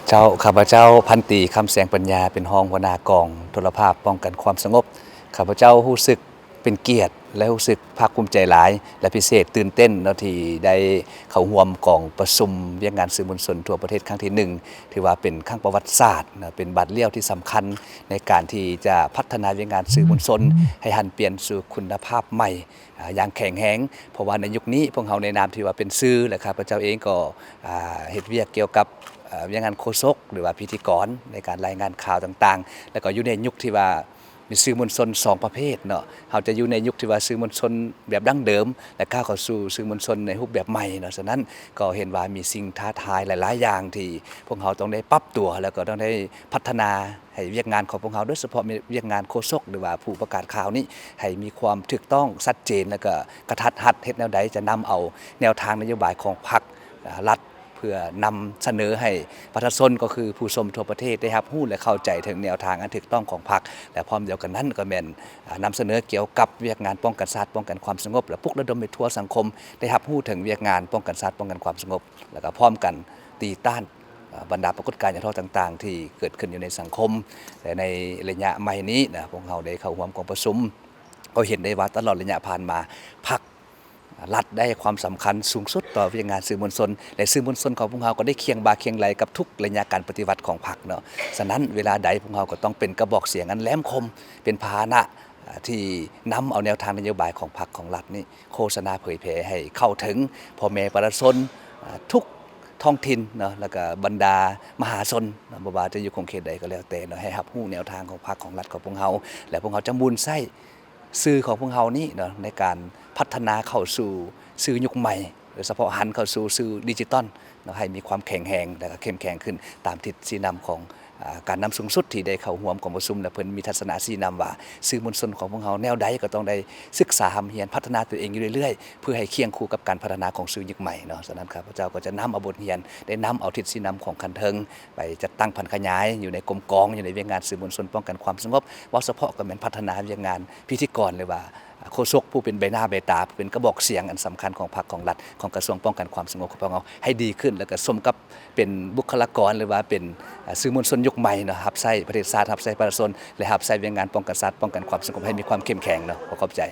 เจ้าข้าพเจ้าพันตรีคำแสงปัญญาเป็นรองหัวหน้ากองโทรภาพป้องกันความสงบข้าพเจ้ารู้สึกเป็นเกียรติและรู้สึกภาคภูมิใจหลายและพิเศษตื่นเต้นเนาะที่ได้เข้าร่วมกองประชุมเวียกงานสื่อมวลชนทั่วประเทศครั้งที่1ถือว่าเป็นครั้งประวัติศาสตร์นะเป็นบัตรเลี้ยวที่สำคัญในการที่จะพัฒนาเวียกงานสื่อมวลชนให้หันเปลี่ยนสู่คุณภาพใหม่อย่างแข็งแรงเพราะว่าในยุคนี้พวกเราในนามที่ว่าเป็นสื่อและข้าพเจ้าเองก็เฮ็ดเวียกเกี่ยวกับเวียกงานโฆษกหรือว่าพิธีกรในการรายงานข่าวต่างๆแล้วก็อยู่ในยุคที่ว่ามีสื่อมวลชน2ประเภทเนาะเราจะอยู่ในยุคที่ว่าสื่อมวลชนแบบดั้งเดิมและก้าวเข้าสู่สื่อมวลชนในรูปแบบใหม่เนาะฉะนั้นก็เห็นว่ามีสิ่งท้าทายหลายๆอย่างที่พวกเราต้องได้ปรับตัวแล้วก็ต้องได้พัฒนาให้เวียกงานของพวกเราโดยเฉพาะเวียกงานโฆษกหรือว่าผู้ประกาศข่าวนี้ให้มีความถูกต้องชัดเจนแล้วก็กระทัดรัดเฮ็ดแนวใดจะนำเอาแนวทางนโยบายของพรรครัฐเพื่อนำเสนอให้ประชาชนก็คือผู้ชมทั่วประเทศได้รับรู้และเข้าใจถึงแนวทางอันถูกต้องของพรรคและพร้อมเดียวกันนั้นก็แม่นนำเสนอเกี่ยวกับเวียกงานป้องกันชาติป้องกันความสงบและปลุกระดมไปทั่วสังคมได้รับรู้ถึงเวียกงานป้องกันชาติป้องกันความสงบแล้วก็พร้อมกันตีต้านบรรดาปรากฏการณ์อย่างต่างๆที่เกิดขึ้นอยู่ในสังคมแต่ในระยะใหม่นี้นะพวกเราได้เข้าร่วมกองประชุมก็เห็นได้ว่าตลอดระยะผ่านมาพรรครัฐได้ความสำคัญสูงสุดต่อเวียกงานสื่อมวลชนและสื่อมวลชนของพวกเราก็ได้เคียงบ่าเคียงไหลกับทุกระยะการปฏิวัติของพรรคเนาะฉะนั้นเวลาใดพวกเราก็ต้องเป็นกระบอกเสียงอันแหลมคมเป็นพาหนะที่นำเอาแนวทางนโยบายของพรรคของรัฐนี่โฆษณาเผยแพร่ให้เข้าถึงพ่อแม่ประชาชนทุกท้องถิ่นเนาะแล้วก็บรรดามหาชนบ่ว่าจะอยู่คงเขตใดก็แล้วแต่เนาะให้รับรู้แนวทางของพรรคของรัฐของพวกเราและพวกเราจะมูลไส้สื่อของพวกเรานี่เนาะในการพัฒนาเข้าสู่สื่อยุคใหม่โดยเฉพาะหันเข้าสู่สื่อดิจิตอลให้มีความแข็งแรงและก็เข้มแข็งขึ้นตามทิศสีนำของการนำสูงสุดที่ได้เข้าร่วมกองประชุมและเพิ่นมีทัศนะสีนำว่าสื่อมวลชนของพวกเราแนวใดก็ต้องได้ศึกษาหำเรียนพัฒนาตัวเองอยู่เรื่อยๆเพื่อให้เคียงคู่กับการพัฒนาของสื่อยุคใหม่เนาะฉะนั้นข้าพเจ้าก็จะนำเอาบทเรียนได้นำเอาทิศสีนำของคันเทิงไปจัดตั้งพันขยายอยู่ในกรมกองอยู่ในเวียกงานสื่อมวลชนป้องกันความสงบว่าเฉพาะก็แม่นพัฒนาเวียกงานพิธีกรเลยว่าโฆษกผู้เป็นใบหน้าใบตาเป็นกระบอกเสียงอันสำคัญของพรรคของรัฐของกระทรวงป้องกันความสงบของเราให้ดีขึ้นแล้วก็สมกับเป็นบุคลากรหรือว่าเป็นสื่อมวลชนยุคใหม่เนาะรับใช้ประเทศชาติรับใช้ประชาชนและรับใช้เวียกงานป้องกันชาติป้องกันความสงบให้มีความเข้มแข็งเนาะขอบใจ